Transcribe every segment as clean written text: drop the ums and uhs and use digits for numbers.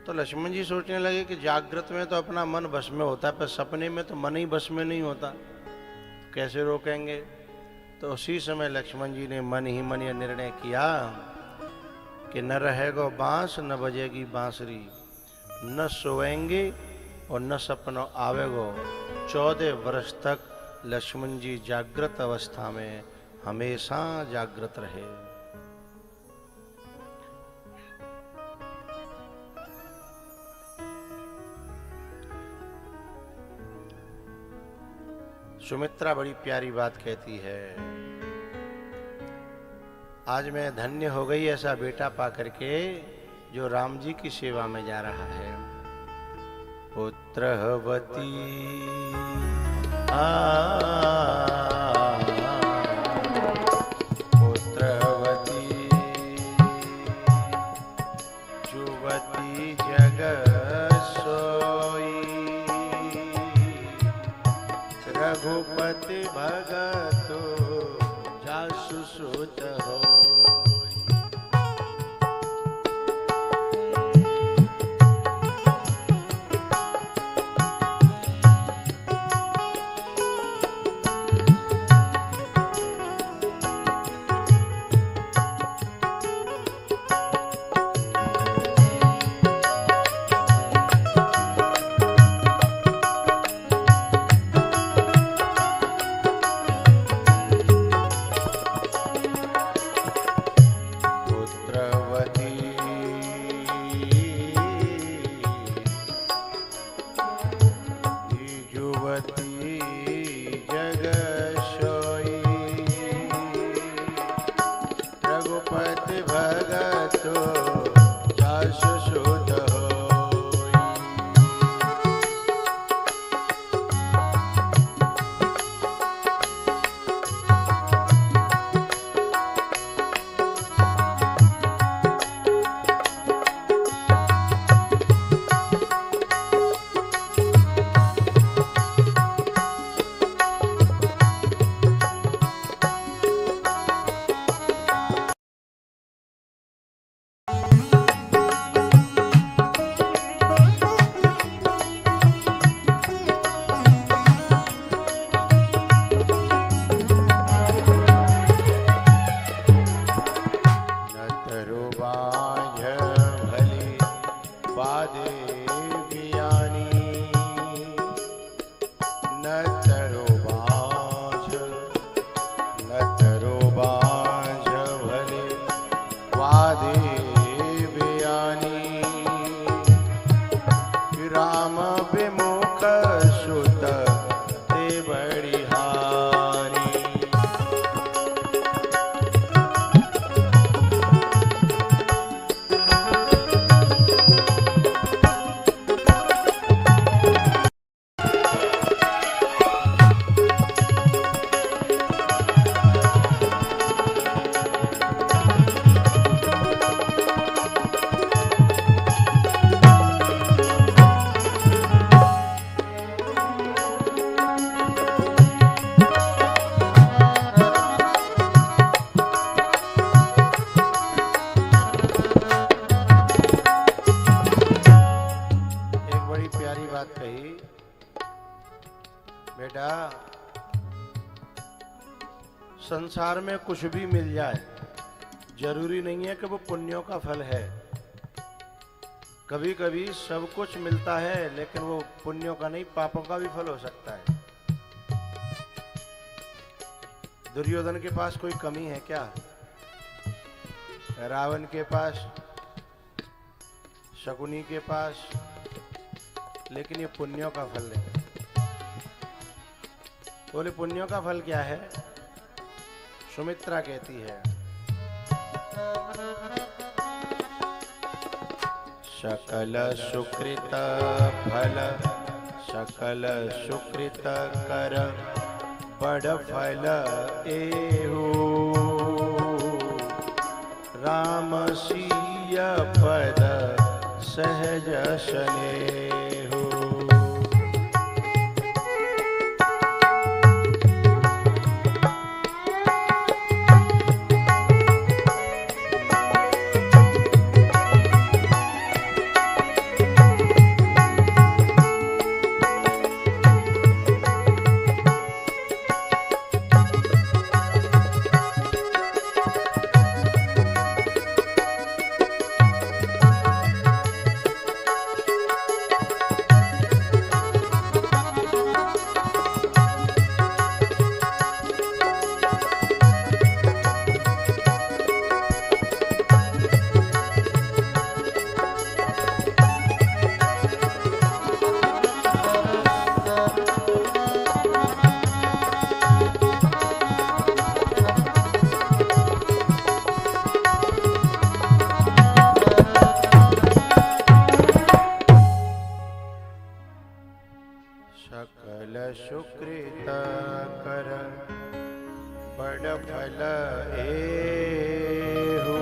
तो लक्ष्मण जी सोचने लगे कि जागृत में तो अपना मन बस में होता है, पर सपने में तो मन ही बस में नहीं होता, कैसे रोकेंगे। तो उसी समय लक्ष्मण जी ने मन ही मन यह निर्णय किया कि न रहेगा बांस न बजेगी बांसुरी, न सोएंगे और न सपना आवेगो। 14 वर्ष तक लक्ष्मण जी जागृत अवस्था में हमेशा जागृत रहे। सुमित्रा बड़ी प्यारी बात कहती है, आज मैं धन्य हो गई ऐसा बेटा पा करके जो राम जी की सेवा में जा रहा है। पुत्रवती पुत्रवती जुवती जग सोई, रघुपति भगतो जासु सुत हो। संसार में कुछ भी मिल जाए जरूरी नहीं है कि वो पुण्यों का फल है। कभी कभी सब कुछ मिलता है लेकिन वो पुण्यों का नहीं, पापों का भी फल हो सकता है। दुर्योधन के पास कोई कमी है क्या? रावण के पास, शकुनी के पास, लेकिन ये पुण्यों का फल नहीं। बोले पुण्यों का फल क्या है? सुमित्रा कहती है, सकल सुकृत फल सकल सुकृत कर बड़ फल एहु, राम सिय पद सहज स्नेहु। कुल सुकृत कर बड़ फल एहु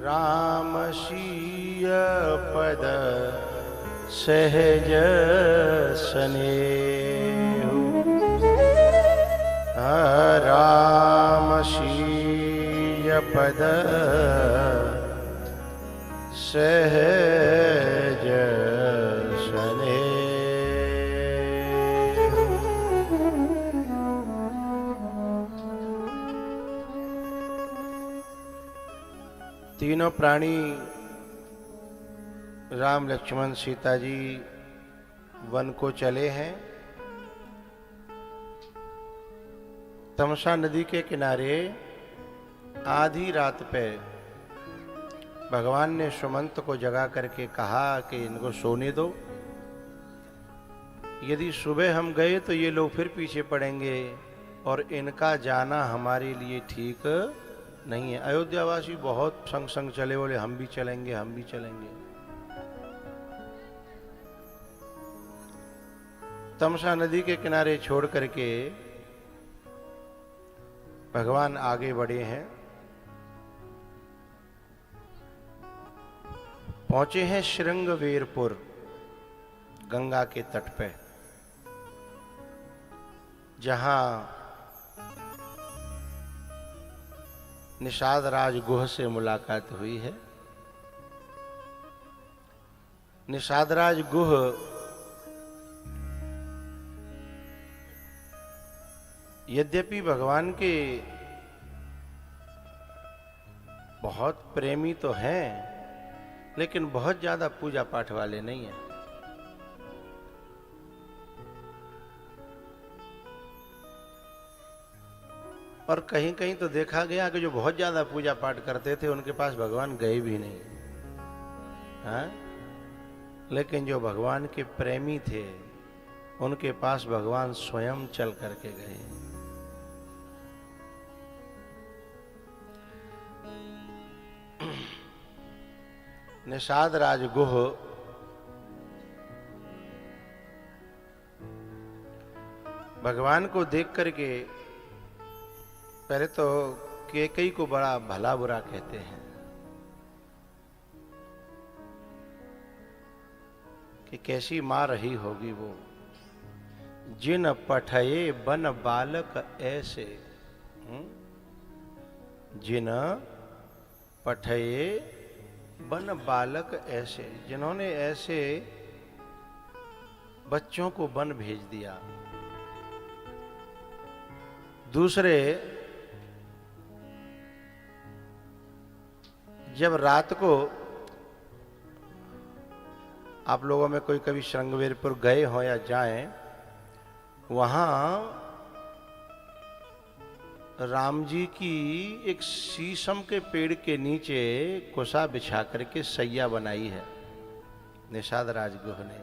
राम सीय पद सहज स्नेहु राम सीय पद सहज स्नेहु। तीनों प्राणी राम लक्ष्मण सीता जी वन को चले हैं। तमसा नदी के किनारे आधी रात पे भगवान ने सुमंत को जगा करके कहा कि इनको सोने दो, यदि सुबह हम गए तो ये लोग फिर पीछे पड़ेंगे और इनका जाना हमारे लिए ठीक नहीं है। अयोध्यावासी बहुत संग संग चले, बोले हम भी चलेंगे हम भी चलेंगे। तमसा नदी के किनारे छोड़ करके भगवान आगे बढ़े हैं। पहुंचे हैं श्रृंगवेरपुर, गंगा के तट पे, जहां निषाद राज गुह से मुलाकात हुई है। निषाद राज गुह यद्यपि भगवान के बहुत प्रेमी तो हैं, लेकिन बहुत ज्यादा पूजा पाठ वाले नहीं हैं। और कहीं कहीं तो देखा गया कि जो बहुत ज्यादा पूजा पाठ करते थे उनके पास भगवान गए भी नहीं। हाँ? लेकिन जो भगवान के प्रेमी थे उनके पास भगवान स्वयं चल करके गए। निषाद राज गुह भगवान को देख करके पहले तो कैकेयी को बड़ा भला बुरा कहते हैं कि कैसी मां रही होगी वो, जिन पठये बन बालक ऐसे। जिन पठये बन बालक ऐसे, जिन्होंने ऐसे बच्चों को वन भेज दिया। दूसरे, जब रात को आप लोगों में कोई कभी श्रृंगवेरपुर गए हो या जाएं, वहां राम जी की एक शीशम के पेड़ के नीचे कुसा बिछा करके सैया बनाई है निषाद राजगुह ने,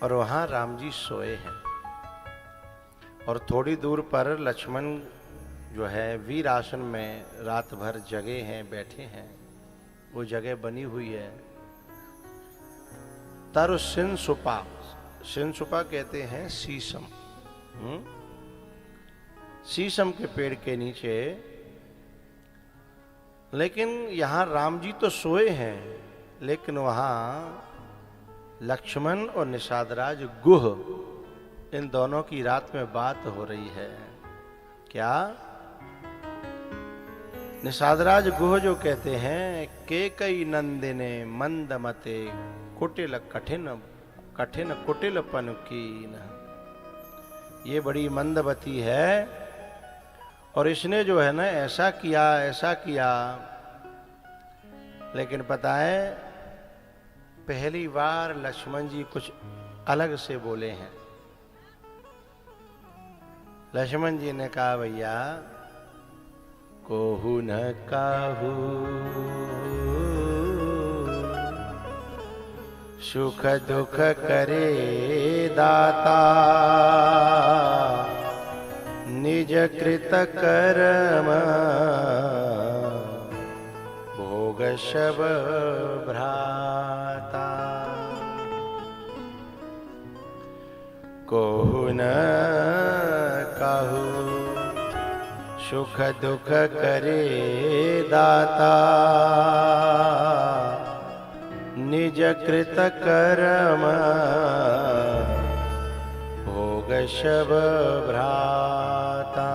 और वहां राम जी सोए हैं। और थोड़ी दूर पर लक्ष्मण जो है वीर आसन में रात भर जगे हैं, बैठे हैं। वो जगह बनी हुई है तरु सिंसुपा। सिंसुपा कहते हैं शीशम। शीशम के पेड़ के नीचे। लेकिन यहां राम जी तो सोए हैं, लेकिन वहां लक्ष्मण और निषादराज गुह, इन दोनों की रात में बात हो रही है। क्या? निषादराज गुह जो कहते हैं कैकेयी नंदिने मंदमते कुटिल कठिन कठिन कुटिलपन कीन, ये बड़ी मंदमती है और इसने जो है ना ऐसा किया। लेकिन पता है पहली बार लक्ष्मण जी कुछ अलग से बोले हैं। लक्ष्मण जी ने कहा, भैया कोहू न काहू सुख दुख करे दाता, निज कृत कर्म भोग शब भ्राता। कोहु न काहू, सुख दुख करे दाता, निज कृत कर्म भोग शब भ्राता।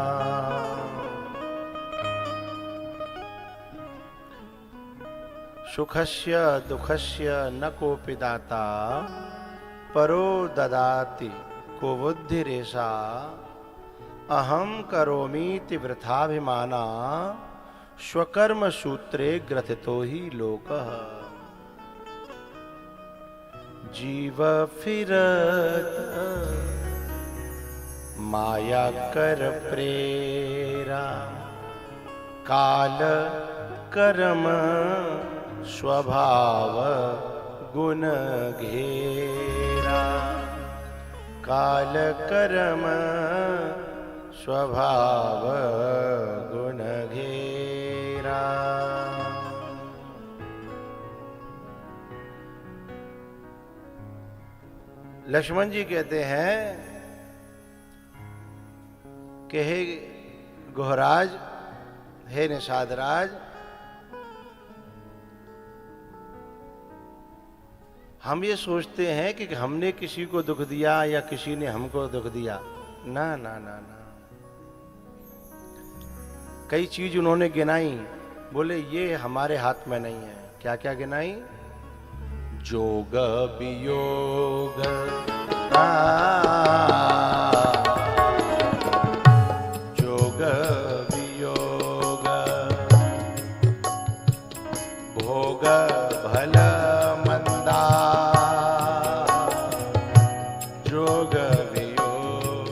सुखस्य दुखस्य न कोपि दाता, परो ददाति को बुद्धिरेषा, अहम करोमीति वृथाभिमाना, स्वकर्म सूत्रे ग्रथितो ही लोकः। जीव फिरत माया कर प्रेरा, काल कर्म स्वभाव गुण घेरा, काल कर्म स्वभाव गुण घेरा। लक्ष्मण जी कहते हैं कि हे गुहराज, हे निषादराज, हम ये सोचते हैं कि हमने किसी को दुख दिया या किसी ने हमको दुख दिया। ना ना ना ना, कई चीज उन्होंने गिनाई, बोले ये हमारे हाथ में नहीं है। क्या क्या गिनाई? जोग वियोग, जोग वियोग, भोग भल मंदा, जोग वियोग,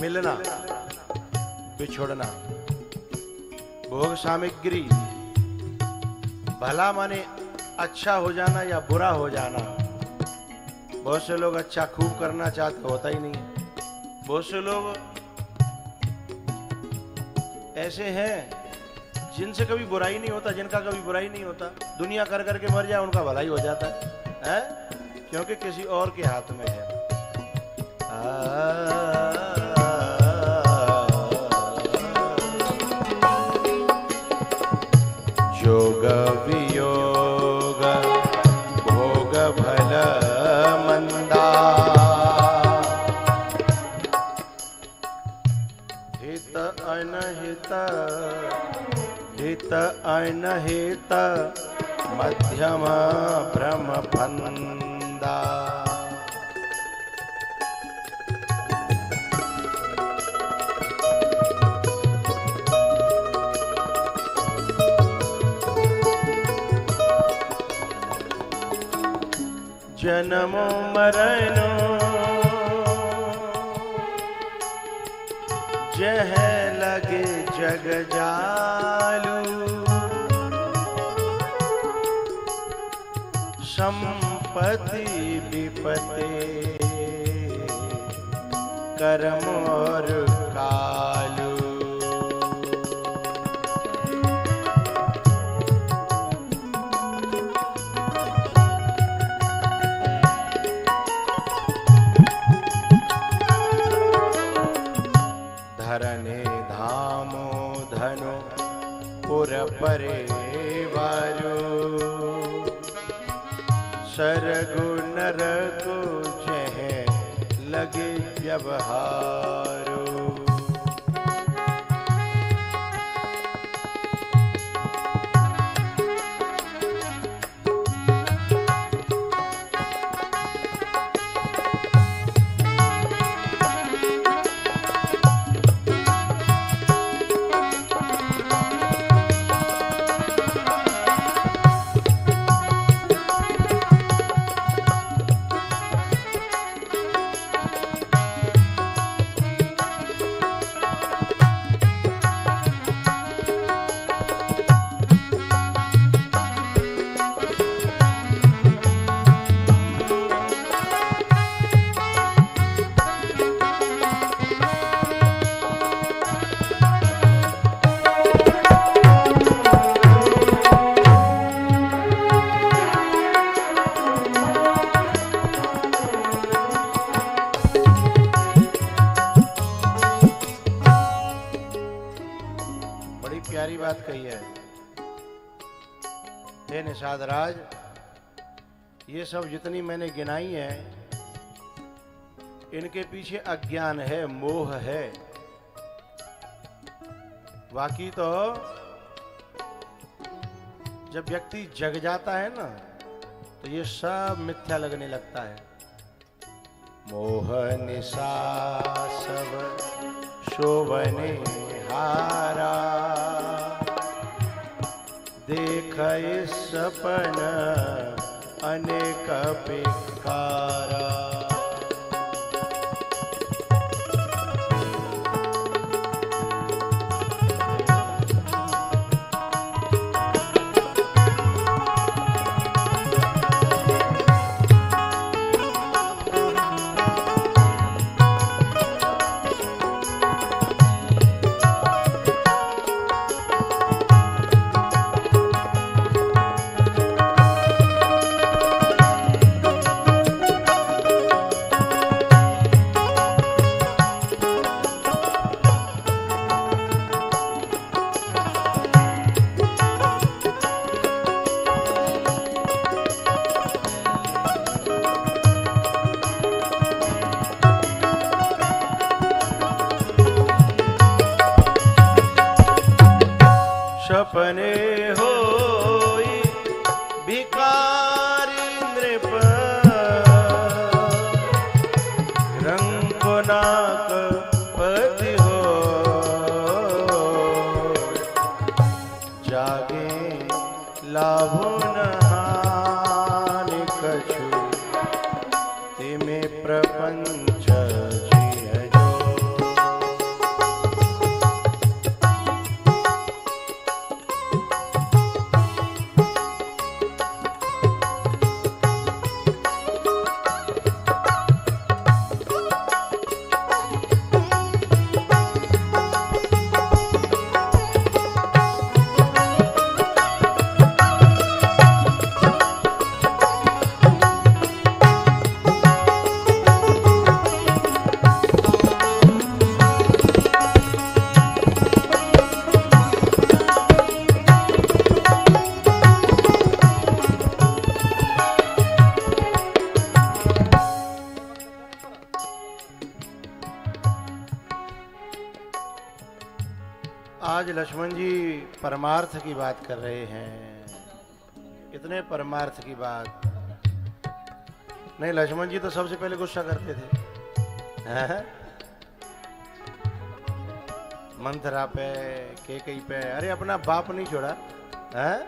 मिलना बिछुड़ना, भोग सामग्री, भला माने अच्छा हो जाना या बुरा हो जाना। बहुत से लोग अच्छा खूब करना चाहते, होता ही नहीं। बहुत से लोग ऐसे हैं जिनसे कभी बुराई नहीं होता, जिनका कभी बुराई नहीं होता, दुनिया कर करके मर जाए उनका भलाई हो जाता है, क्योंकि किसी और के हाथ में है। जोग वियोग, भोग भल मंदा, हित अनहित, हित अनहित, मध्यम भ्रम फंदा। जन्मो मरणो जह लगे जग जालू, संपत्ति विपत्ति कर्म और कालू। धरने धामो धनो पुर परे वारो, सरगु नरको जह लगे व्यवहारो। बात कही है। हे निषाद राज, ये सब जितनी मैंने गिनाई है, इनके पीछे अज्ञान है, मोह है। बाकी तो जब व्यक्ति जग जाता है ना, तो ये सब मिथ्या लगने लगता है। मोह निशा सब शोभने हारा, देख सपन अनेक पिकारा। सपने होई भिखारी नृप, रंग नाक पति हो, जागे लाभो न हानि कछु, तिमे प्रपंच आज लक्ष्मण जी परमार्थ की बात कर रहे हैं। इतने परमार्थ की बात नहीं, लक्ष्मण जी तो सबसे पहले गुस्सा करते थे, हैं? मंथरा पे, केकई पे, अरे अपना बाप नहीं छोड़ा, हैं?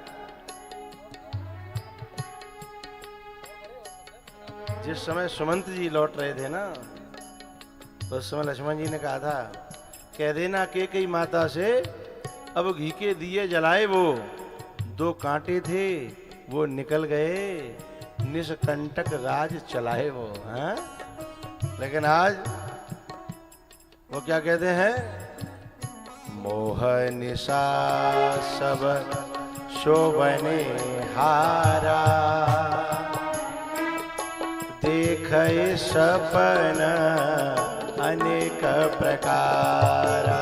जिस समय सुमंत जी लौट रहे थे ना, तो उस समय लक्ष्मण जी ने कहा था, कह देना केकई माता से अब घी के दिए जलाए, वो 2 कांटे थे वो निकल गए, निष्कंटक राज चलाए वो, हैं? लेकिन आज वो क्या कहते हैं? मोह निशा सब शोभने हारा, देख सपन अनेक प्रकारा।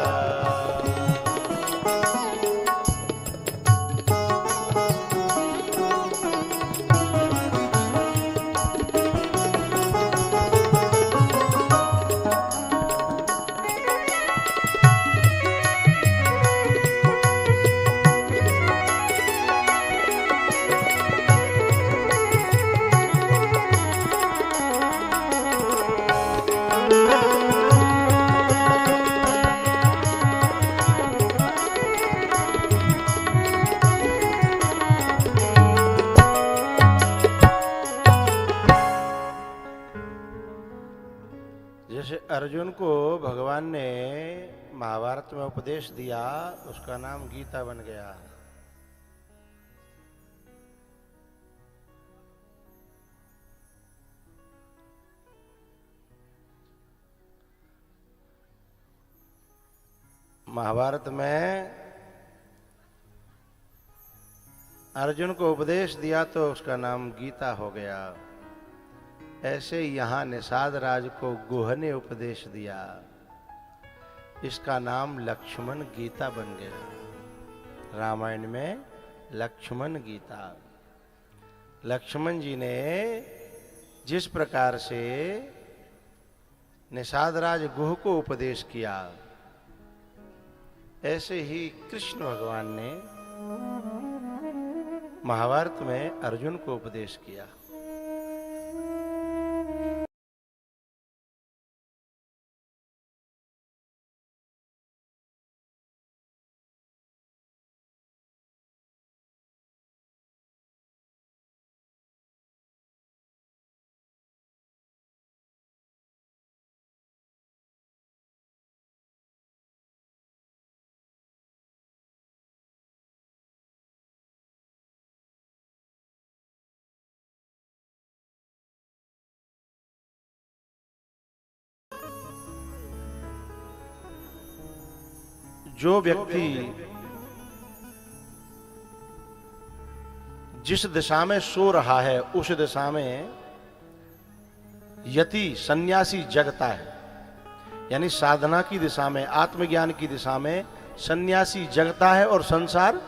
जैसे अर्जुन को भगवान ने महाभारत में उपदेश दिया, उसका नाम गीता बन गया। महाभारत में अर्जुन को उपदेश दिया तो उसका नाम गीता हो गया। ऐसे यहाँ निषाद राज को गुह ने उपदेश दिया, इसका नाम लक्ष्मण गीता बन गया। रामायण में लक्ष्मण गीता। लक्ष्मण जी ने जिस प्रकार से निषादराज गुह को उपदेश किया, ऐसे ही कृष्ण भगवान ने महाभारत में अर्जुन को उपदेश किया। जो व्यक्ति जिस दिशा में सो रहा है उस दिशा में यति सन्यासी जगता है, यानी साधना की दिशा में, आत्मज्ञान की दिशा में सन्यासी जगता है और संसार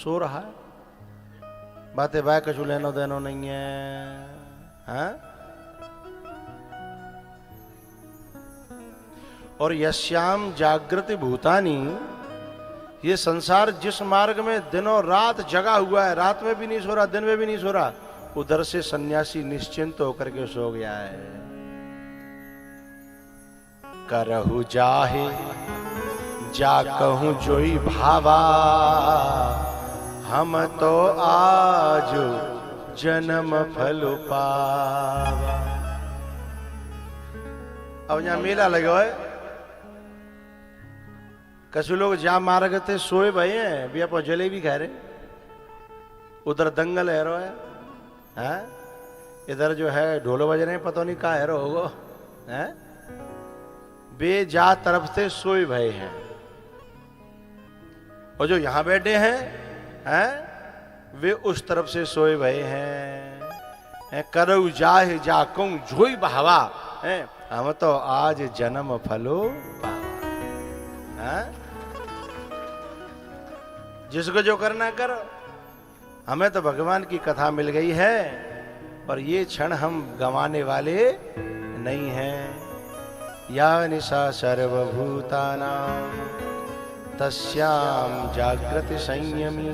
सो रहा है। बातें बाय कछु लेनो देनो नहीं है, हाँ? और यश्याम जागृति भूतानी, ये संसार जिस मार्ग में दिनों रात जगा हुआ है, रात में भी नहीं सो रहा, दिन में भी नहीं सो रहा, उधर से सन्यासी निश्चिंत होकर के सो गया है। करहु जाहे जा कहूं जोई भावा, हम तो आज जन्म फल पावा। अब यहां मेला लगा है, कछु लोग जा मार्ग थे सोए भई हैं, भी आप जलेबी खा रहे, उधर दंगल है रो है, इधर जो है ढोल बज रहे हैं, पता नहीं कहा है रो होगो है, बे जा तरफ से सोए भय हैं। और जो यहां बैठे हैं वे उस तरफ से सोए भय हैं। करऊ जाहे जा कहूं जोई बहावा, हम तो आज जन्म फलो पावा। जिसको जो करना करो, हमें तो भगवान की कथा मिल गई है और ये क्षण हम गंवाने वाले नहीं हैं। या निशा सर्वभूतानां तस्याम जागृति संयमी,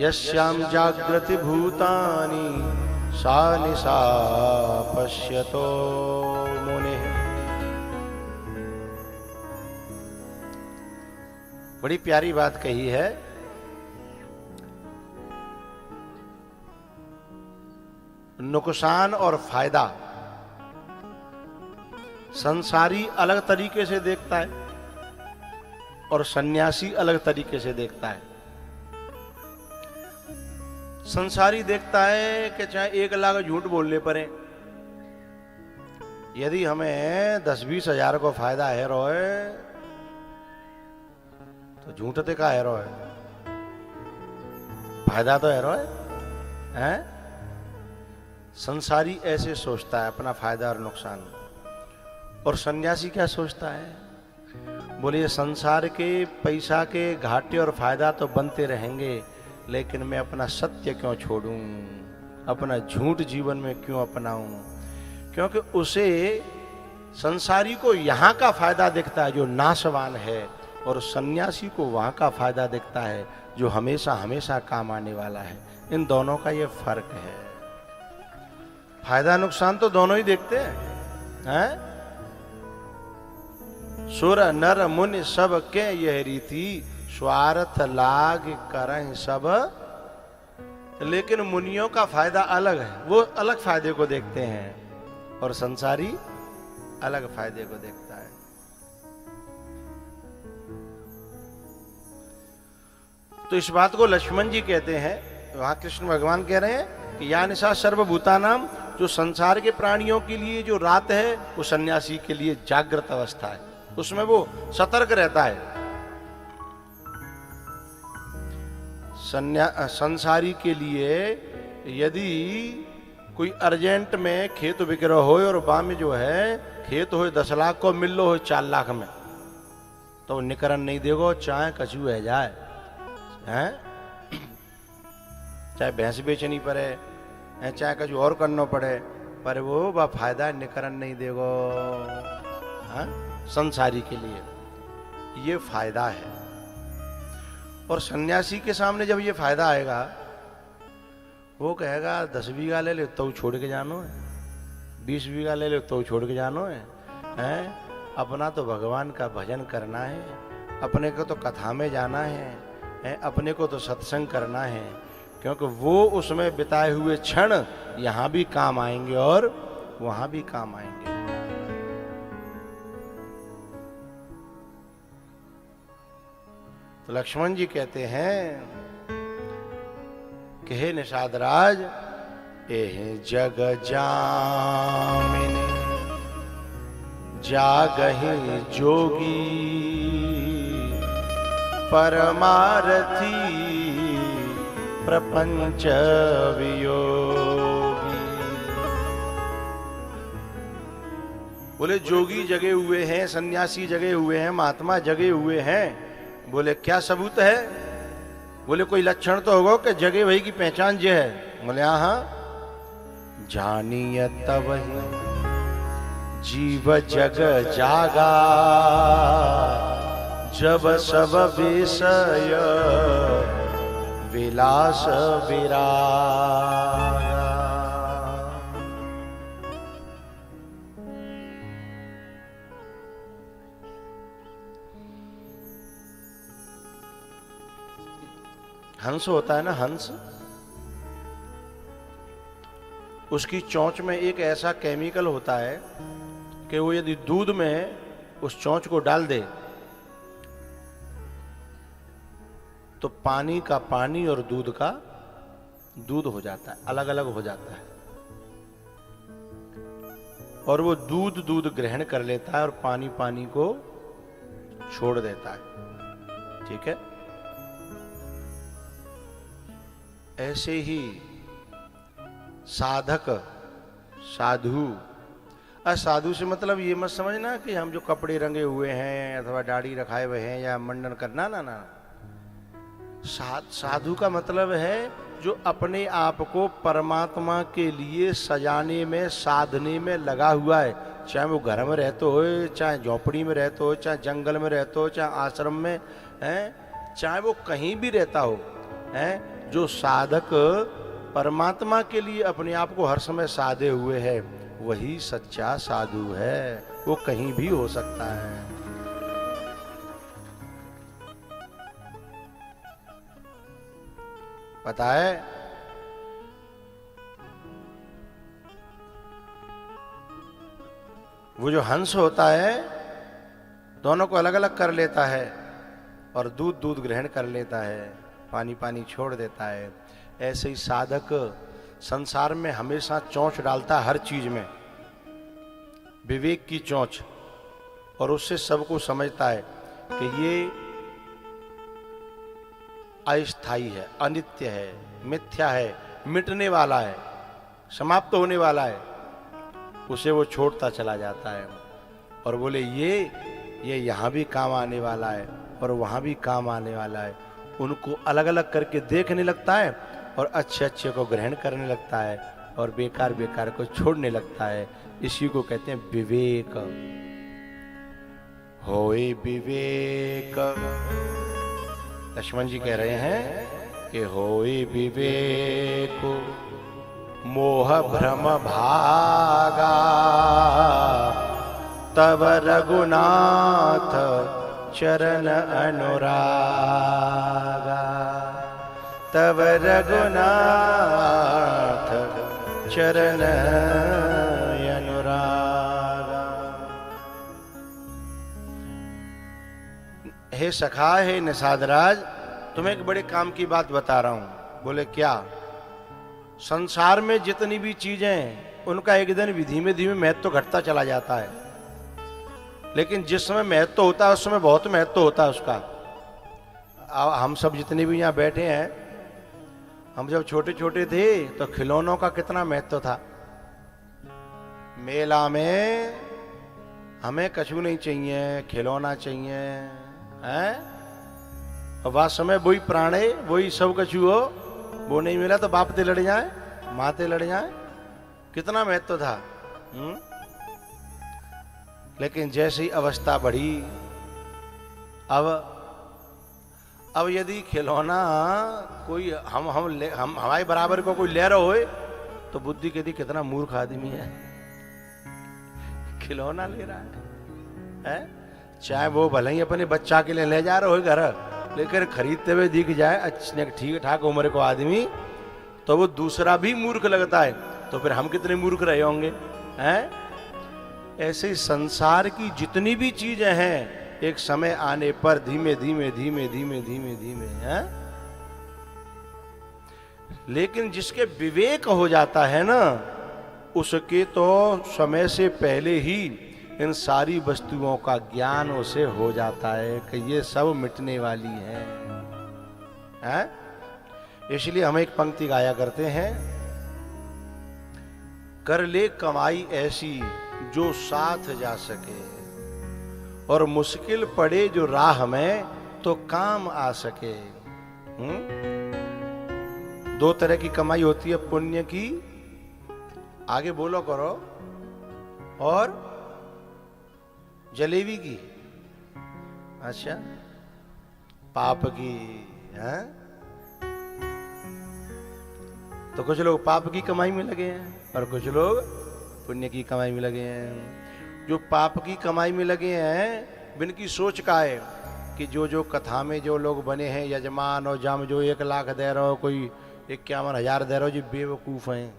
यस्याम जागृति भूतानि सा निशा पश्यतो मुनिः। बड़ी प्यारी बात कही है। नुकसान और फायदा संसारी अलग तरीके से देखता है और सन्यासी अलग तरीके से देखता है। संसारी देखता है कि चाहे 1 लाख झूठ बोलने पड़े, यदि हमें 10-20 हजार को फायदा है रोए तो झूठते का है रोए, फायदा तो है रोए हैं। संसारी ऐसे सोचता है, अपना फायदा और नुकसान। और सन्यासी क्या सोचता है? बोलिए संसार के पैसा के घाटे और फायदा तो बनते रहेंगे, लेकिन मैं अपना सत्य क्यों छोड़ूं, अपना झूठ जीवन में क्यों अपनाऊं? क्योंकि उसे संसारी को यहाँ का फायदा दिखता है जो नाशवान है, और सन्यासी को वहाँ का फायदा दिखता है जो हमेशा हमेशा काम आने वाला है। इन दोनों का ये फर्क है। फायदा नुकसान तो दोनों ही देखते हैं। सुर नर मुनि सब के यह रीति, स्वार्थ लाग करं सब। लेकिन मुनियों का फायदा अलग है, वो अलग फायदे को देखते हैं, और संसारी अलग फायदे को देखता है। तो इस बात को लक्ष्मण जी कहते हैं, वहां कृष्ण भगवान कह रहे हैं कि या निशा सर्वभूतानाम, जो संसार के प्राणियों के लिए जो रात है वो सन्यासी के लिए जागृत अवस्था है, उसमें वो सतर्क रहता है। संसारी के लिए यदि कोई अर्जेंट में खेत विक्रय हो और वहां में जो है खेत हो 10 लाख को मिल लो हो 4 लाख में, तो निकरण नहीं देगो, चाहे कछु है जाए हैं, चाहे भैंस बेचनी पड़े, चाहे कुछ और करना पड़े, पर वो बा फायदा निकरण नहीं देगो। हाँ? संसारी के लिए ये फायदा है। और सन्यासी के सामने जब ये फायदा आएगा, वो कहेगा 10 बीघा ले ले तो छोड़ के जानो है, 20 बीघा ले ले तो छोड़ के जानो है, हैं? अपना तो भगवान का भजन करना है, अपने को तो कथा में जाना है, अपने को तो सत्संग करना है, क्योंकि वो उसमें बिताए हुए क्षण यहाँ भी काम आएंगे और वहां भी काम आएंगे। तो लक्ष्मण जी कहते हैं कि हे निषाद राज, एह जग जामिनी जागहि जोगी, परमारथी प्रपंच वियोगी। बोले जोगी जगे हुए हैं, सन्यासी जगे हुए हैं, महात्मा जगे हुए हैं। बोले क्या सबूत है? बोले कोई लक्षण तो होगा कि जगे वही की पहचान जे है। बोले हाँ, जानिय तब जीव जग जागा, जब सब विषय विलास विरागा। हंस होता है ना, हंस, उसकी चोंच में एक ऐसा केमिकल होता है कि वो यदि दूध में उस चोंच को डाल दे तो पानी का पानी और दूध का दूध हो जाता है, अलग अलग हो जाता है, और वो दूध दूध ग्रहण कर लेता है और पानी पानी को छोड़ देता है। ठीक है, ऐसे ही साधक, साधु, असाधु से मतलब ये मत समझना कि हम जो कपड़े रंगे हुए हैं अथवा दाढ़ी रखाए हुए हैं या मंडन करना, ना ना। साधु का मतलब है जो अपने आप को परमात्मा के लिए सजाने में, साधने में लगा हुआ है, चाहे वो घर में रहते हो, चाहे झोपड़ी में रहते हो, चाहे जंगल में रहते हो, चाहे आश्रम में है, चाहे वो कहीं भी रहता हो, है। जो साधक परमात्मा के लिए अपने आप को हर समय साधे हुए है, वही सच्चा साधु है। वो कहीं भी हो सकता है। पता है, वो जो हंस होता है दोनों को अलग अलग कर लेता है और दूध दूध ग्रहण कर लेता है, पानी पानी छोड़ देता है। ऐसे ही साधक संसार में हमेशा चोंच डालता है हर चीज में, विवेक की चोंच, और उससे सबको समझता है कि ये अस्थाई है, अनित्य है, मिथ्या है, मिटने वाला है, समाप्त होने वाला है, उसे वो छोड़ता चला जाता है। और बोले ये यहाँ भी काम आने वाला है और वहाँ भी काम आने वाला है। उनको अलग अलग करके देखने लगता है और अच्छे अच्छे को ग्रहण करने लगता है और बेकार बेकार को छोड़ने लगता है। इसी को कहते हैं विवेक। होए विवेक, लक्ष्मण जी कह रहे हैं कि होए विवेक मोह भ्रम भागा, तब रघुनाथ चरण अनुरागा, तब रघुनाथ चरण अनुरागा। हे सखा, हे निषादराज, तुम्हें एक बड़े काम की बात बता रहा हूं। बोले क्या? संसार में जितनी भी चीजें हैं उनका एक दिन भी धीमे धीमे महत्व तो घटता चला जाता है, लेकिन जिस समय महत्व तो होता है उस समय बहुत महत्व तो होता है उसका। हम सब जितने भी यहाँ बैठे हैं, हम जब छोटे छोटे थे तो खिलौनों का कितना महत्व था। मेला में हमें कछु नहीं चाहिए, खिलौना चाहिए, हैं? और वास्तव वही प्राण है, वही सब कछु हो। वो नहीं मिला तो बाप ते लड़ जाए, माँ ते लड़ जाए, कितना महत्व था। लेकिन जैसी अवस्था बढ़ी, अब यदि खिलौना कोई हम हमारे बराबर को कोई ले रहा हो तो बुद्धि कहती कितना मूर्ख आदमी है, खिलौना ले रहा है? चाहे वो भले ही अपने बच्चा के लिए ले जा रहा हो घर, लेकिन खरीदते हुए दिख जाए अच्छे ठीक ठाक उम्र को आदमी, तो वो दूसरा भी मूर्ख लगता है। तो फिर हम कितने मूर्ख रहे होंगे, हैं? ऐसे संसार की जितनी भी चीजें हैं, एक समय आने पर धीमे धीमे धीमे धीमे धीमे धीमे है, लेकिन जिसके विवेक हो जाता है ना, उसके तो समय से पहले ही इन सारी वस्तुओं का ज्ञान उसे हो जाता है कि ये सब मिटने वाली हैं। इसलिए हम एक पंक्ति गाया करते हैं, कर ले कमाई ऐसी जो साथ जा सके, और मुश्किल पड़े जो राह में तो काम आ सके। दो तरह की कमाई होती है, पुण्य की, आगे बोलो करो, और जलेबी की, अच्छा, पाप की है। तो कुछ लोग पाप की कमाई में लगे हैं और कुछ लोग पुण्य की कमाई में लगे हैं। जो पाप की कमाई में लगे हैं, बिनकी सोच का है कि जो कथा में जो लोग बने हैं, यजमान और जम जो 1 लाख दे रहे हो, कोई 51,000 दे रहे हो, जो बेवकूफ हैं।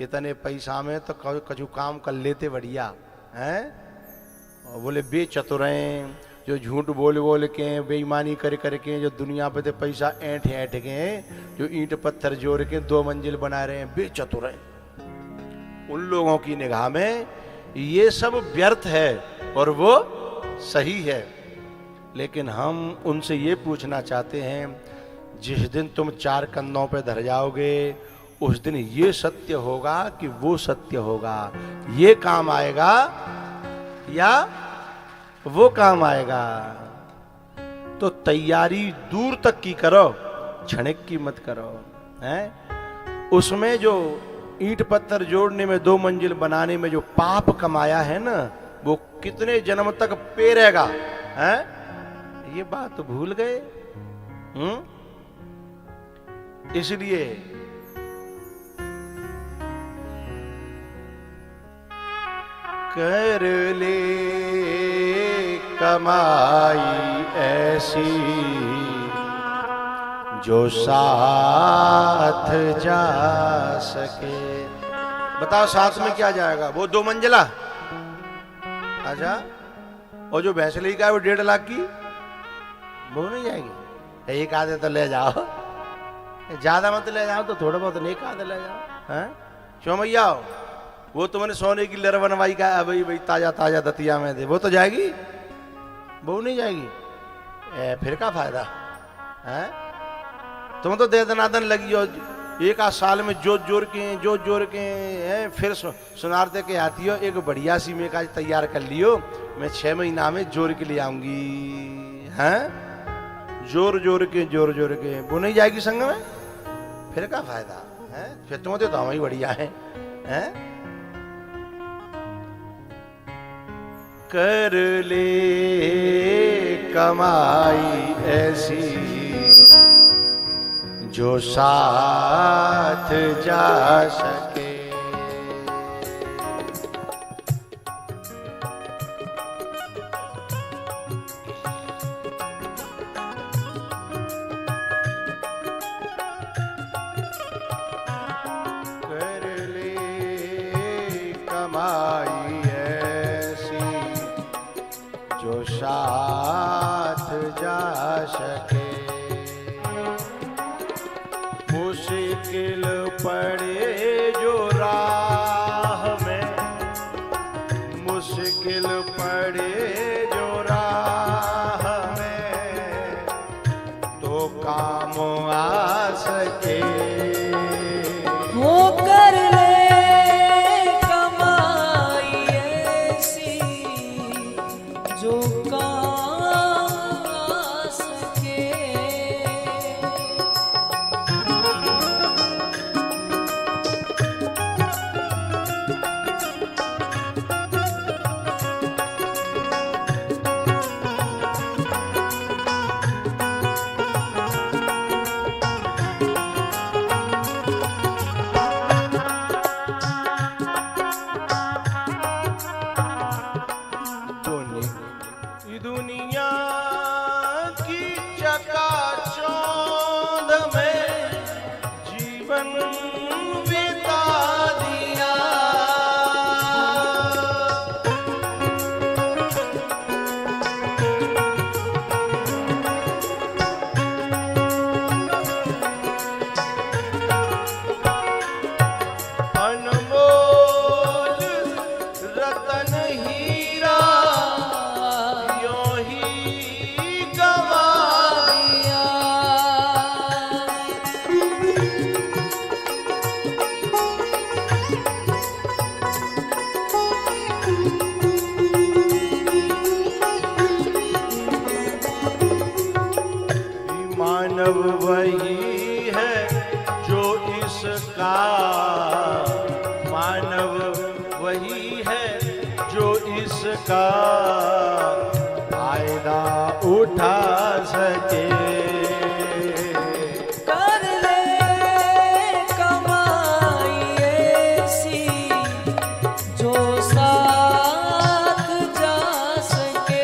इतने पैसा में तो कछु काम कर लेते बढ़िया हैं, और बोले बेचतुर हैं, जो झूठ बोल के बेईमानी करके जो दुनिया पे तो पैसा ऐंठ के, जो ईंट पत्थर जोड़ के 2 मंजिल बना रहे हैं, बेचतुर हैं। उन लोगों की निगाह में ये सब व्यर्थ है और वो सही है। लेकिन हम उनसे ये पूछना चाहते हैं, जिस दिन तुम 4 कंधों पे धर जाओगे, उस दिन ये सत्य होगा कि वो सत्य होगा? ये काम आएगा या वो काम आएगा? तो तैयारी दूर तक की करो, क्षणिक की मत करो, हैं? उसमें जो ईंट पत्थर जोड़ने में 2 मंजिल बनाने में जो पाप कमाया है ना, वो कितने जन्म तक पे रहेगा, हैं? ये बात भूल गए। इसलिए कर ले कमाई ऐसी जो साथ जा सके। बताओ साथ में क्या जाएगा? वो 2 मंजिला, अच्छा, और जो भैंसली का है वो 1.5 लाख की, वो नहीं जाएगी। एक आधे तो ले जाओ, ज्यादा मत ले जाओ, तो थोड़ा बहुत एक आधे ले जाओ, हैं? क्यों भैया, वो तुमने सोने की लर बनवाई का है, भाई ताजा ताजा दतिया में दे, वो तो जाएगी, वो नहीं जाएगी। फिर का फायदा है? तुम तो दे दनादन लगी हो, 1 आध साल में जोत जोड़ के हैं, फिर सुनार दे के आती हो, एक बढ़िया सी में काज तैयार कर लियो, मैं 6 महीना में जोड़ के ले आऊंगी, हैं? जोड़ के वो नहीं जाएगी संग में, फिर का फायदा है? फिर तुम तो हम ही बढ़िया है, हैं? कर ले कमाई ऐसी जो साथ जा सके। कर ले कमाई ऐसी जो साथ जा सके। मुश्किल पड़े जो राह में, मुश्किल पड़े जो राह में, तो काम आ सके। वो कर ले कमाई ऐसी जो काम आ सके। मानव वही है जो इसका, मानव वही है जो इसका फायदा उठा सके। कर ले कमाई ऐसी जो साथ जा सके।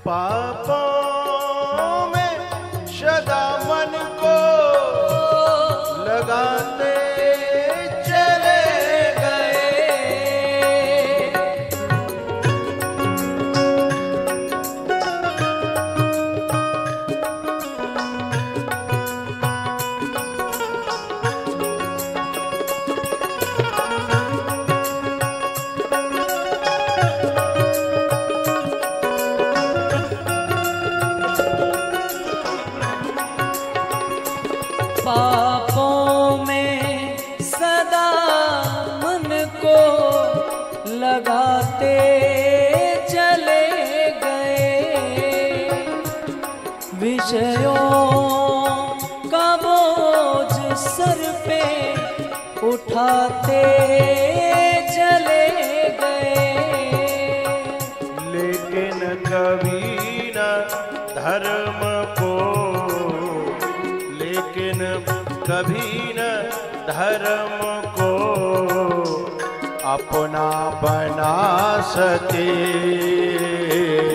पापों में सदा मन को लगाते चले गए। पापों में सदा मन को लगाते चले गए। विषयों का बोझ सर पे उठाते चले गए। लेकिन कभी न धर्म को, लेकिन कभी न धर्म को अपना बना सके।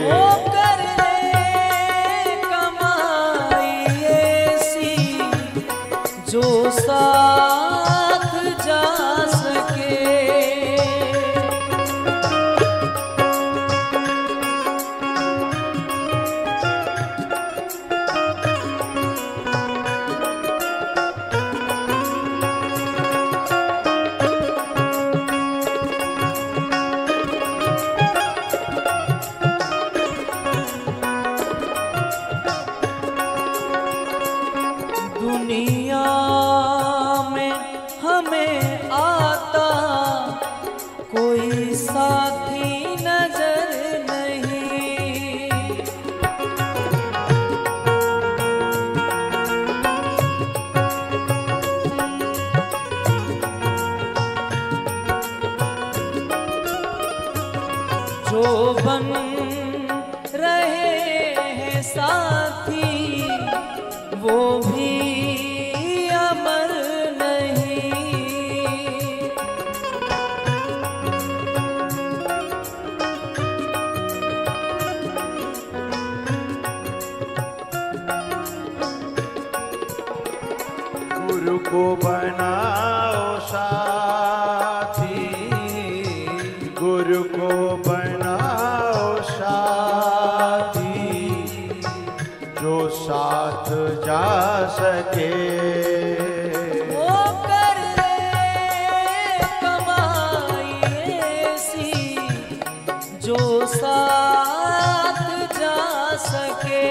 वो कर ले कमाई ऐसी जो साथ जा सके। दुनिया में हमें आता कोई साथी नजर नहीं। जो बन रहे हैं साथी वो भी अमर नहीं। गुरु को बनाओ साथी, गुरु को बनाओ साथी जो साथ जा सके। वो कर ले कमाई ऐसी जो साथ जा सके।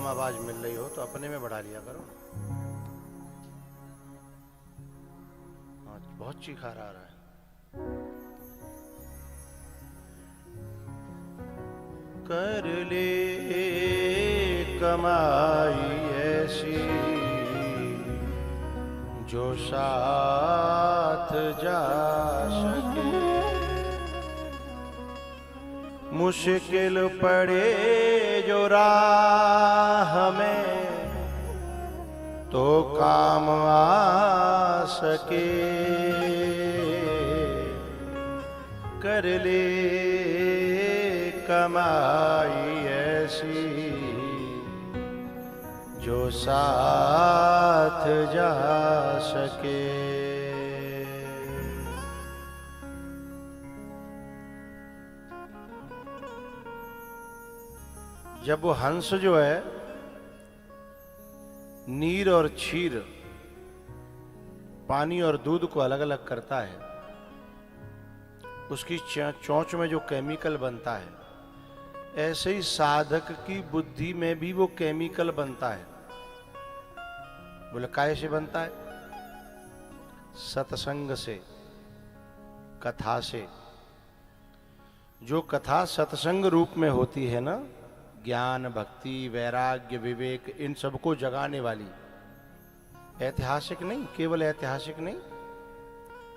आवाज मिल रही हो तो अपने में बढ़ा लिया करो। हाँ, बहुत चीखार आ रहा है। कर ले कमाई ऐसी जो साथ जा सके। मुश्किल पड़े जो राह में तो काम आ सके। कर ले कमाई ऐसी जो साथ जा सके। जब वो हंस जो है नीर और क्षीर, पानी और दूध को अलग अलग करता है, उसकी चोंच में जो केमिकल बनता है, ऐसे ही साधक की बुद्धि में भी वो केमिकल बनता है। बोले काय से बनता है? सत्संग से, कथा से। जो कथा सत्संग रूप में होती है ना, ज्ञान, भक्ति, वैराग्य, विवेक, इन सबको जगाने वाली, ऐतिहासिक नहीं, केवल ऐतिहासिक नहीं,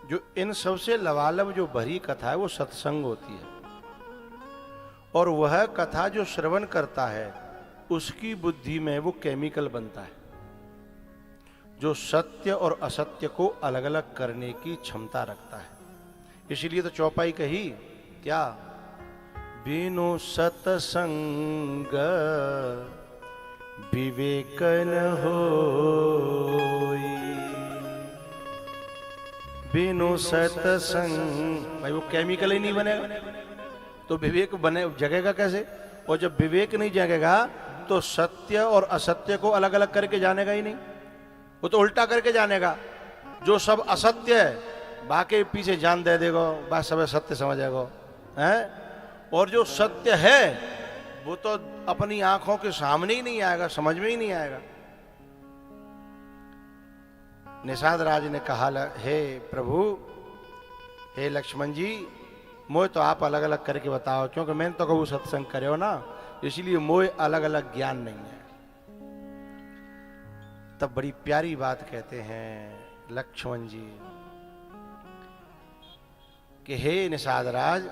जो इन सबसे लबालब जो भरी कथा है वो सत्संग होती है। और वह कथा जो श्रवण करता है उसकी बुद्धि में वो केमिकल बनता है जो सत्य और असत्य को अलग अलग करने की क्षमता रखता है। इसीलिए तो चौपाई कही क्या? बिनु सत्संग विवेक न होई। बिनु सत्संग, भाई वो केमिकल ही नहीं बनेगा तो विवेक बने जगेगा कैसे? और जब विवेक नहीं जगेगा तो सत्य और असत्य को अलग अलग करके जानेगा ही नहीं, वो तो उल्टा करके जानेगा। जो सब असत्य है बाकी पीछे जान दे देगा, बात सब सत्य समझेगा है। और जो सत्य है वो तो अपनी आंखों के सामने ही नहीं आएगा, समझ में ही नहीं आएगा। निषाद राज ने कहा, हे प्रभु, हे लक्ष्मण जी, मोह तो आप अलग अलग करके बताओ, क्योंकि मैंने तो कबू सत्संग करे हो ना, इसलिए मोह अलग अलग ज्ञान नहीं है। तब बड़ी प्यारी बात कहते हैं लक्ष्मण जी कि हे निषाद राज,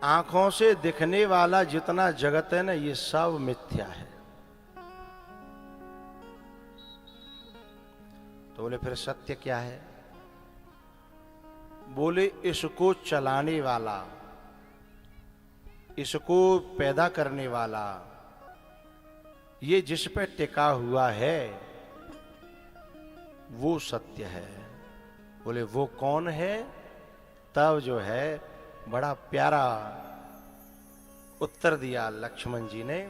आंखों से दिखने वाला जितना जगत है ना, ये सब मिथ्या है। तो बोले फिर सत्य क्या है? बोले इसको चलाने वाला, इसको पैदा करने वाला, ये जिस पे टिका हुआ है वो सत्य है। बोले वो कौन है? तब जो है बड़ा प्यारा उत्तर दिया लक्ष्मण जी ने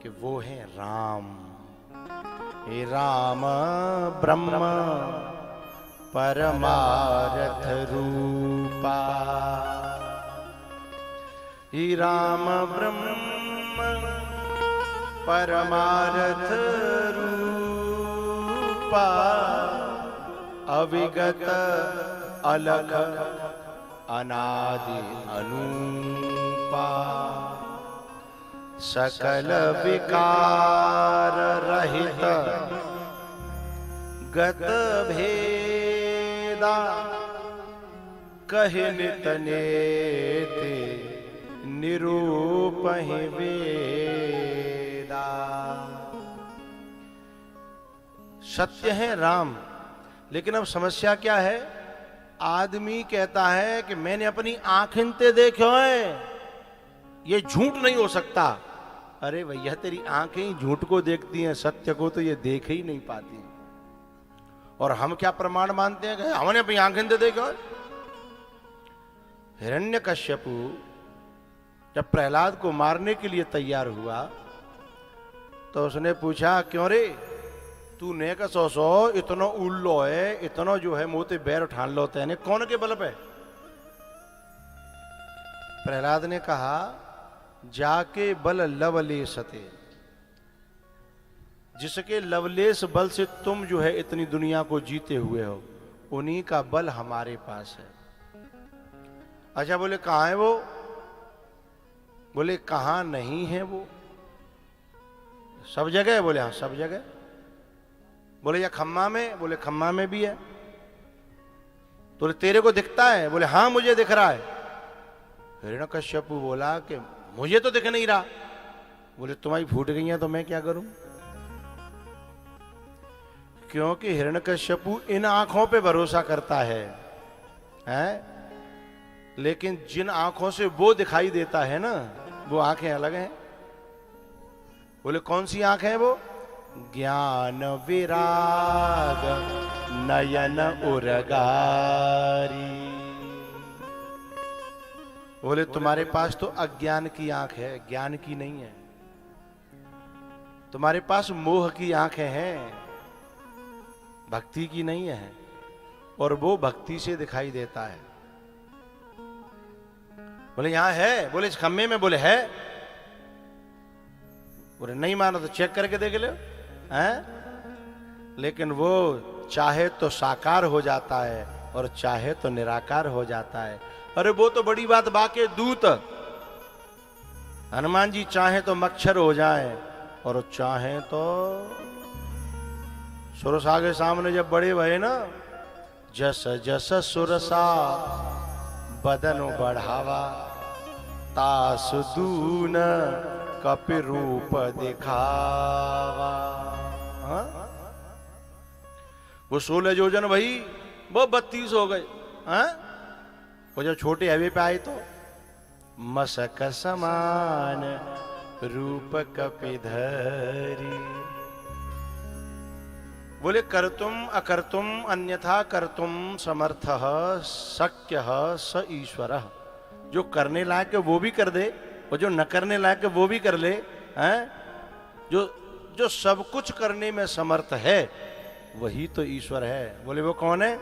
कि वो है राम। हे राम ब्रह्म परमार्थ रूपा। हे राम ब्रह्म परमार्थ रूपा। अविगत अलख अनादि अनूपा। सकल विकार रहित गत भेदा। कहि नित नेति निरूपहि वेदा। सत्य है राम, लेकिन अब समस्या क्या है? आदमी कहता है कि मैंने अपनी आंखें ते देखो है, ये झूठ नहीं हो सकता। अरे भैया, तेरी आंखें ही झूठ को देखती हैं, सत्य को तो ये देख ही नहीं पाती। और हम क्या प्रमाण मानते हैं कि हमने अपनी आंखें ते देखो। हिरण्यकश्यपु जब प्रहलाद को मारने के लिए तैयार हुआ तो उसने पूछा, क्यों रे तू ने का सो इतनो उल्लो है, इतनो जो है मोते बैर उठान लो तेने, कौन के बल पे? प्रहलाद ने कहा, जाके बल लवलेशते, जिसके लवलेश बल से तुम जो है इतनी दुनिया को जीते हुए हो, उन्हीं का बल हमारे पास है। अच्छा, बोले कहाँ है वो? बोले कहाँ नहीं है वो? सब जगह है। बोले हाँ सब जगह। बोले या खम्मा में? बोले खम्मा में भी है। बोले तेरे को दिखता है? बोले हाँ मुझे दिख रहा है। हिरण्यकश्यपु बोला कि मुझे तो दिख नहीं रहा। बोले तुम्हारी फूट गई है तो मैं क्या करूं? क्योंकि हिरण्यकश्यपु इन आंखों पे भरोसा करता है, लेकिन जिन आंखों से वो दिखाई देता है ना, वो आंखें अलग हैं। बोले कौन सी आंख है वो? ज्ञान विराग नयन उरगारी। बोले तुम्हारे पास तो अज्ञान की आंख है, ज्ञान की नहीं है। तुम्हारे पास मोह की आंखें हैं, भक्ति की नहीं है। और वो भक्ति से दिखाई देता है। बोले यहां है? बोले इस खम्मे में? बोले है। बोले नहीं मानो तो चेक करके देख लो, हैं? लेकिन वो चाहे तो साकार हो जाता है और चाहे तो निराकार हो जाता है। अरे वो तो बड़ी बात बाके दूत। हनुमान जी चाहे तो मच्छर हो जाए और चाहे तो सुरसा के सामने जब बड़े भये ना, जस जस सुरसा बदन बढ़ावा तास दून कपि रूप दिखावा। हाँ? वो 16 योजन भाई वो 32 हो गए। हाँ? वो जब छोटे हवे पे आए तो मसक समान रूप कपिधरी। बोले करतुम अकर्तुम अन्यथा करतुम समर्थ शक्य स ईश्वर। जो करने लायक है वो भी कर दे और जो न करने लायक है वो भी कर ले, हैं? जो सब कुछ करने में समर्थ है वही तो ईश्वर है। बोले वो कौन है?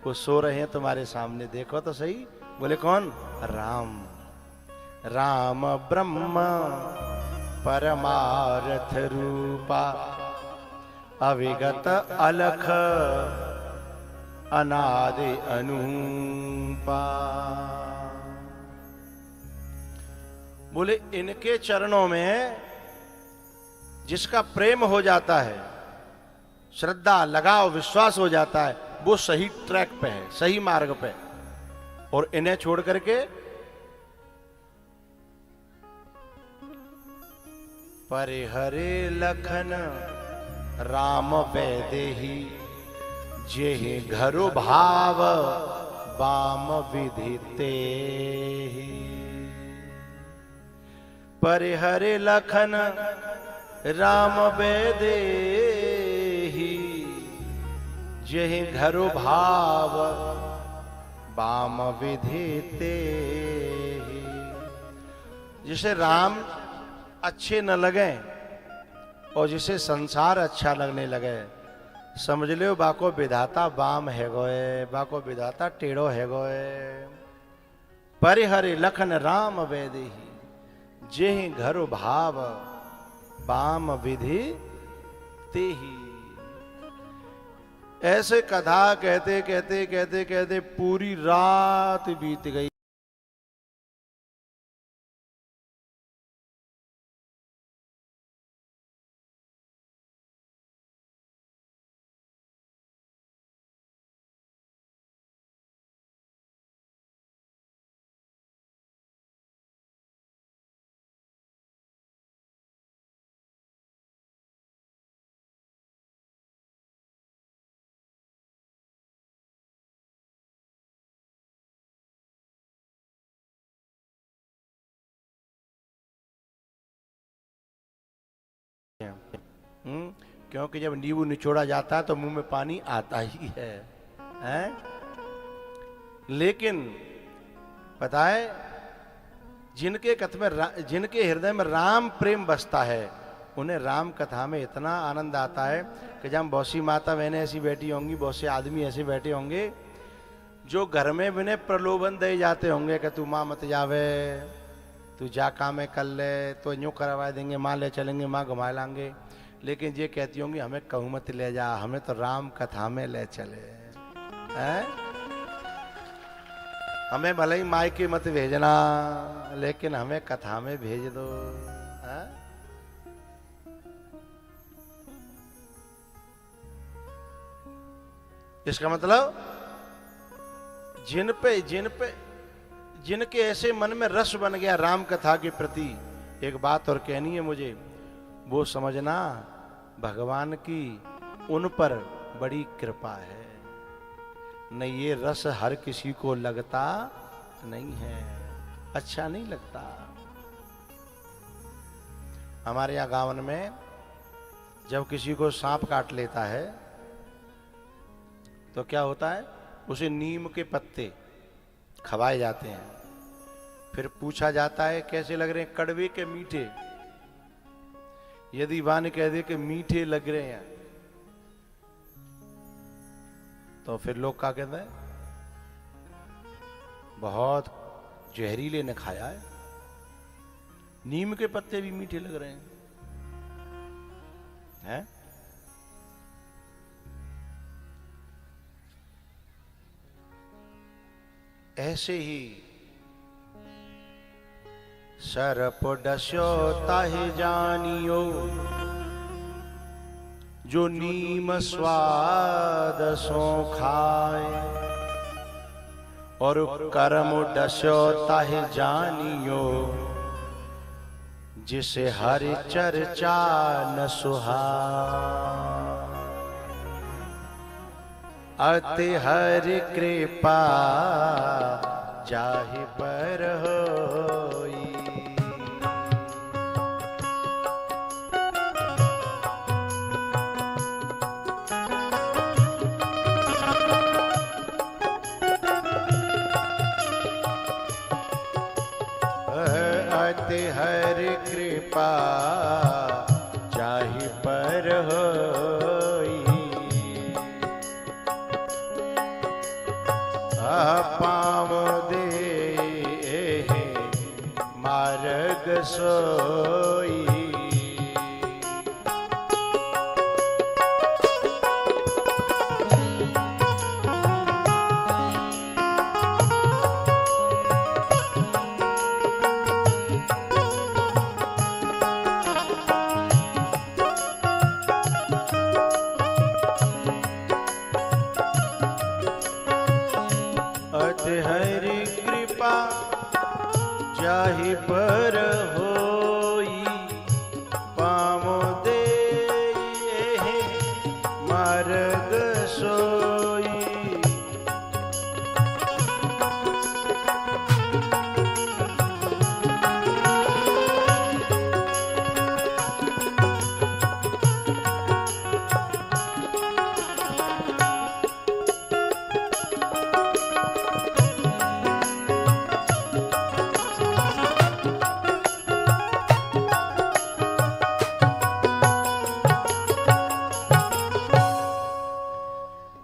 वो सो रहे हैं तुम्हारे सामने, देखो तो सही। बोले कौन? राम। राम ब्रह्म परमार्थ रूपा अविगत अलख अनादि अनूपा। बोले इनके चरणों में जिसका प्रेम हो जाता है, श्रद्धा लगाव विश्वास हो जाता है, वो सही ट्रैक पे है, सही मार्ग पे। और इन्हें छोड़ करके परिहरे लखन राम वैदेही जेहि घरु भाव वाम विधिते। परिहरे लखन राम वैदेही जेहि घरु भाव वाम विधिते। जिसे राम अच्छे न लगे और जिसे संसार अच्छा लगने लगे, समझ लो बाको विधाता बाम है गोए, बाको विधाता टेढ़ो है गोए। परिहरे लखन राम वैदेही जेहि घरु भाव बाम विधि तेहि। ऐसे कथा कहते कहते कहते कहते पूरी रात बीत गई। क्योंकि जब नींबू निचोड़ा जाता है तो मुंह में पानी आता ही है, हैं? लेकिन पता है जिनके जिनके हृदय में राम प्रेम बसता है, उन्हें राम कथा में इतना आनंद आता है कि जब बहुत सी माता बहनें ऐसी बैठी होंगी, बहुत से आदमी ऐसे बैठे होंगे जो घर में बिना प्रलोभन दे जाते होंगे कि तू माँ मत जावे, तू जा काम कर ले, तो यूँ करवा देंगे, माँ ले चलेंगे, माँ घुमा लाएंगे। लेकिन ये कहती होंगी हमें कहूँ मत ले जा, हमें तो राम कथा में ले चले, हैं? हमें भले ही मायके मत भेजना, लेकिन हमें कथा में भेज दो। हाँ? इसका मतलब जिनके ऐसे मन में रस बन गया राम कथा के प्रति, एक बात और कहनी है मुझे, वो समझना भगवान की उन पर बड़ी कृपा है। नहीं ये रस हर किसी को लगता नहीं है, अच्छा नहीं लगता। हमारे यहाँ गाँव में जब किसी को सांप काट लेता है तो क्या होता है, उसे नीम के पत्ते खवाए जाते हैं। फिर पूछा जाता है कैसे लग रहे हैं, कड़वे के मीठे। यदि वान कह दे कि मीठे लग रहे हैं तो फिर लोग क्या कहते हैं, बहुत जहरीले ने खाया है, नीम के पत्ते भी मीठे लग रहे हैं। ऐसे ही सरप डस्यो ताहि जानियो, जो नीम स्वाद सो खाए। और कर्म डस्यो ताहि जानियो, जिसे हरि चर्चा न सुहाए। अति हरि कृपा जाहि पर होई। अति हरि कृपा जाहि पर होई। पाँव दे मार्ग सोई। हरि कृपा जाहि पर होई। पाँव दे मार्ग सोई।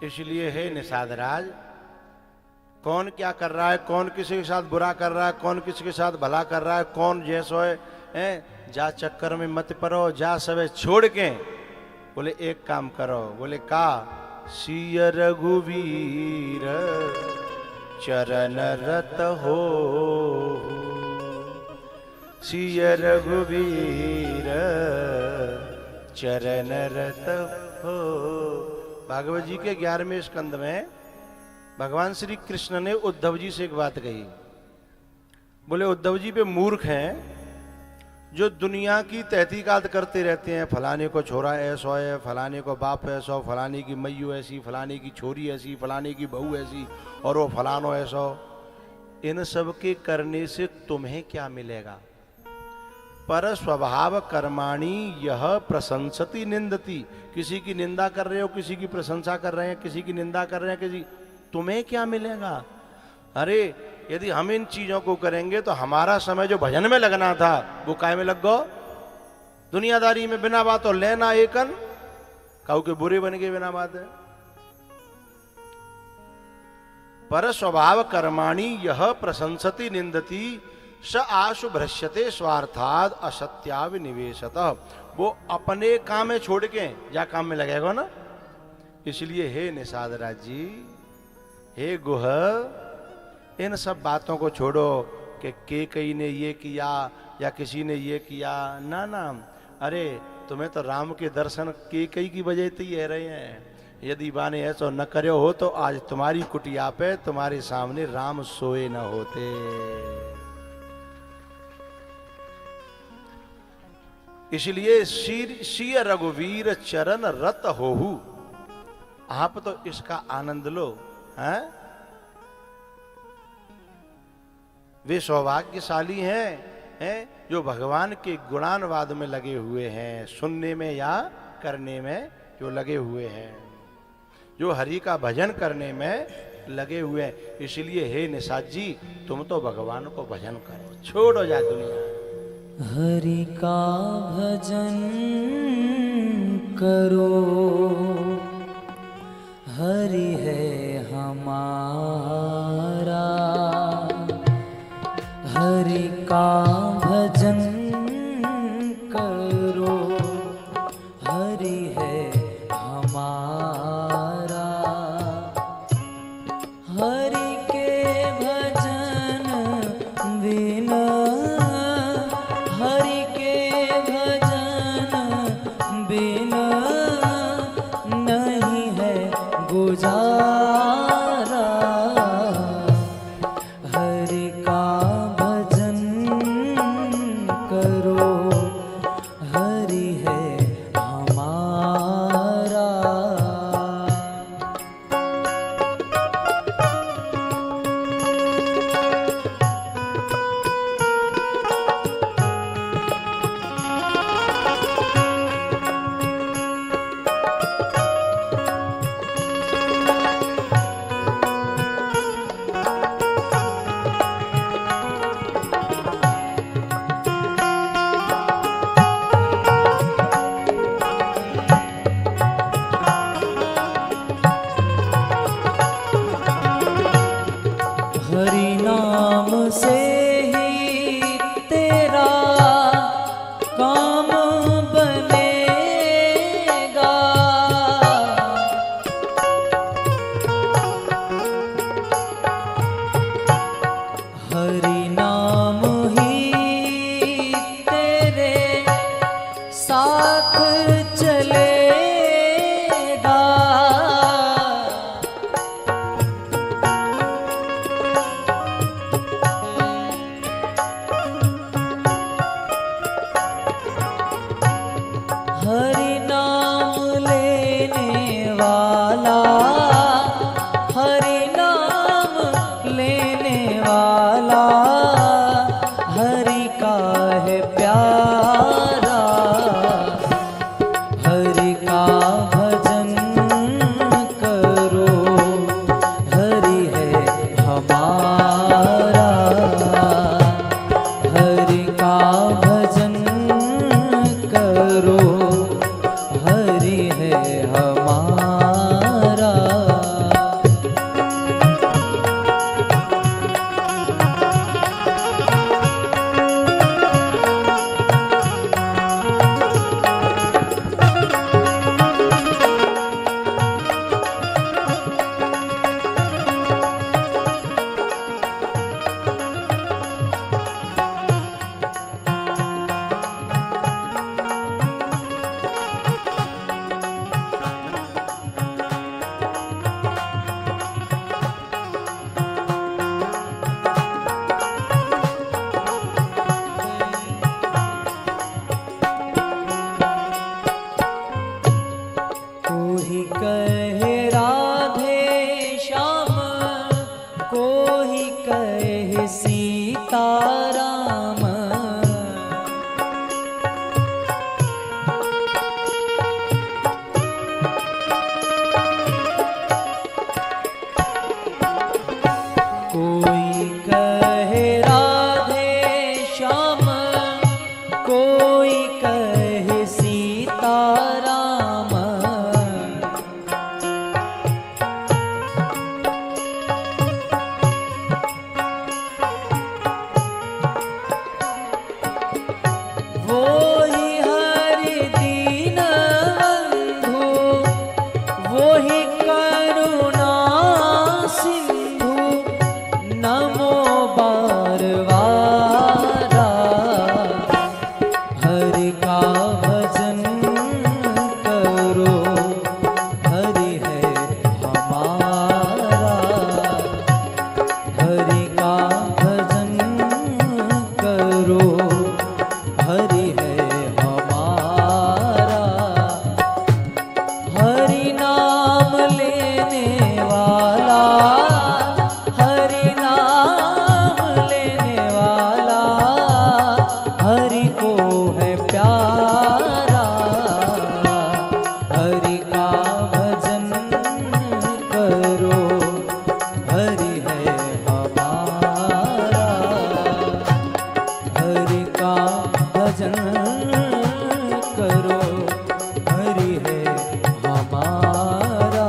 इसलिए है निषादराज, कौन क्या कर रहा है, कौन किसी के साथ बुरा कर रहा है, कौन किसी के साथ भला कर रहा है, कौन जैसो है, जा चक्कर में मत पड़ो, जा सबे छोड़ के बोले एक काम करो। बोले का, सिय रघुवीर चरण रत हो। सिय रघुवीर चरण रत हो। भागवत जी के 11वें स्कंद में भगवान श्री कृष्ण ने उद्धव जी से एक बात कही। बोले उद्धव जी पे मूर्ख हैं जो दुनिया की तहकीकात करते रहते हैं, फलाने को छोरा ऐसा है, फलाने को बाप ऐसा, फलाने की मैयू ऐसी, फलाने की छोरी ऐसी, फलाने की बहू ऐसी, और वो फलानो ऐसा। इन सब के करने से तुम्हें क्या मिलेगा? पर स्वभाव कर्माणी यह प्रशंसति निंदती। किसी की निंदा कर रहे हो, किसी की प्रशंसा कर रहे हैं, किसी की निंदा कर रहे हैं, किसी, तुम्हें क्या मिलेगा? अरे यदि हम इन चीजों को करेंगे तो हमारा समय जो भजन में लगना था वो काय में लग गो? दुनियादारी में बिना बात और लेना एकन कहू के बुरे बन गए बिना बात है। पर स्वभाव कर्माणी यह प्रशंसति निंदती स आशु भ्रश्यते स्वार्थाद असत्याविनिवेशतः। वो अपने काम में छोड़ के जा काम में लगेगा ना। इसलिए हे निषादराज जी, हे गुह, इन सब बातों को छोड़ो कि कई ने ये किया या किसी ने ये किया, ना ना। अरे तुम्हें तो राम के दर्शन कई की वजह से ही रहे हैं। यदि बाने ऐसा न करो हो तो आज तुम्हारी कुटिया पे तुम्हारे सामने राम सोए न होते। इसलिए सिय रघुवीर चरण रत होहु। आप तो इसका आनंद लो, हैं? वे सौभाग्यशाली हैं जो भगवान के गुणानुवाद में लगे हुए हैं, सुनने में या करने में जो लगे हुए हैं, जो हरि का भजन करने में लगे हुए हैं। इसलिए हे निषाद जी, तुम तो भगवान को भजन करो, छोड़ो जा दुनिया। हरि का भजन करो, हरि है हमारा। हरि का भजन करो, हरि है हमारा। हरि के भजन बिना, हरि के भजन बिना नहीं है गुजारा। हरि का भजन करो, हरि है हमारा। हरि नाम से ही तेरा काम बनेगा। हरि नाम ही तेरे साथ चलेगा। हरि नाम लेने वाला, हरि नाम लेने वाला, हरि का है प्यारा। हरि का भजन करो, हरि है हमारा। हरि का भजन करो, हरि है हमारा। जन्मो बार वारा, हरि का भजन करो, हरि है हमारा। हरि का भजन करो, हरि है हमारा। हरि नाम लेने वाला, हरि नाम लेने वाला, हरि को है प्यारा। हरि का भजन करो, हरि है हमारा। हरि का भजन करो, हरि है हमारा।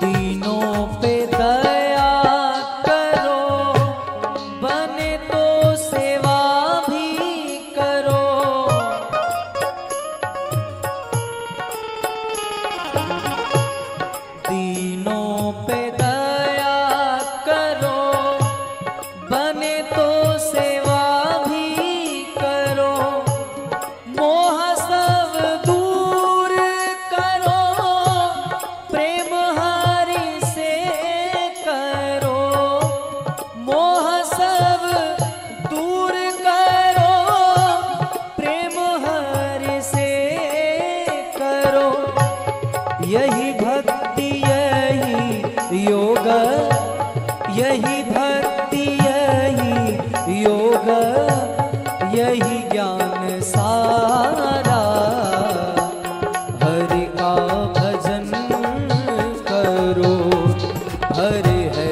तीनों पे दया करो, बने तो सेवा भी करो। तीनों पे दया करो, बने तो सेवा भी करो। मोह सब दूर करो, प्रेम हरि से करो। मोह सब दूर करो, प्रेम हरि से करो। यही भक्ति यही योग, यही भक्ति यही योग, यही ज्ञान सारा। हरि का भजन करो, हरि है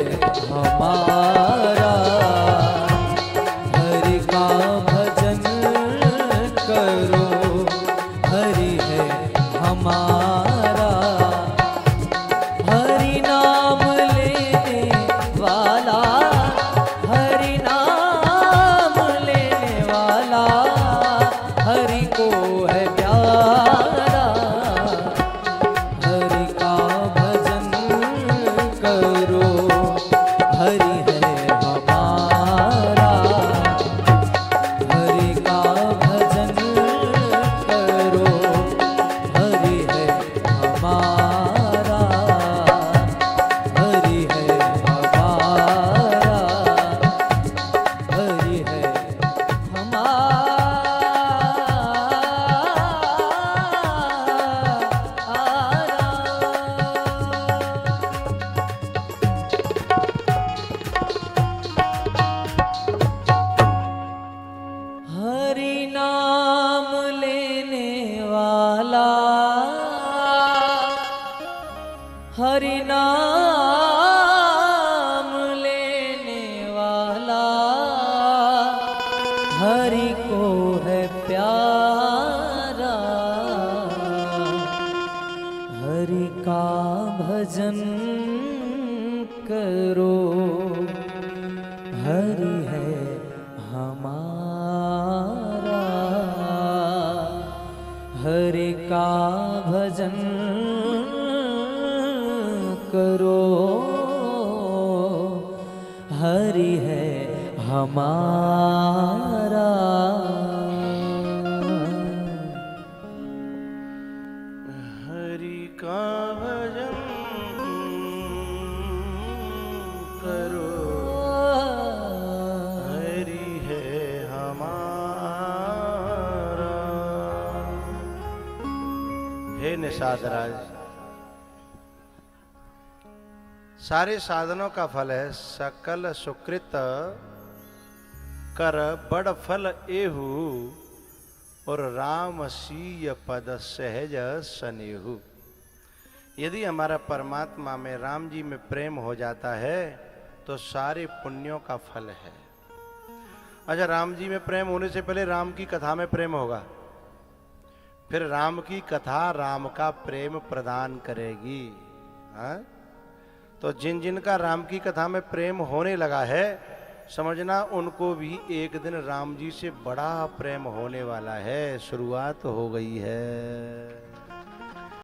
हमारा। हरि का भजन करो, हरि है हमारा। हरि नाम लेने वाला, हरि नाम लेने वाला, हरि को है प्यारा। हरि का भजन करो, हरि है हमारा। हरि का भजन करो, हरि है हमारा। हरि है हमारा, हरि है हमारा। हरि नाम लेने वाला, हरि नाम लेने वाला, हरि को है प्यारा। हरि का भजन करो, हरि है हमारा। हरि का भजन करो, हरि है हमारा। हरि का भजन करो, हरि है हमारा। हे निषाद राज, सारे साधनों का फल है सकल सुकृत कर बड़ फल एहू, और राम सीय पद सहज सनेहू। यदि हमारा परमात्मा में राम जी में प्रेम हो जाता है तो सारे पुण्यों का फल है। अच्छा, राम जी में प्रेम होने से पहले राम की कथा में प्रेम होगा, फिर राम की कथा राम का प्रेम प्रदान करेगी। हाँ? तो जिन जिन का राम की कथा में प्रेम होने लगा है, समझना उनको भी एक दिन राम जी से बड़ा प्रेम होने वाला है। शुरुआत हो गई है।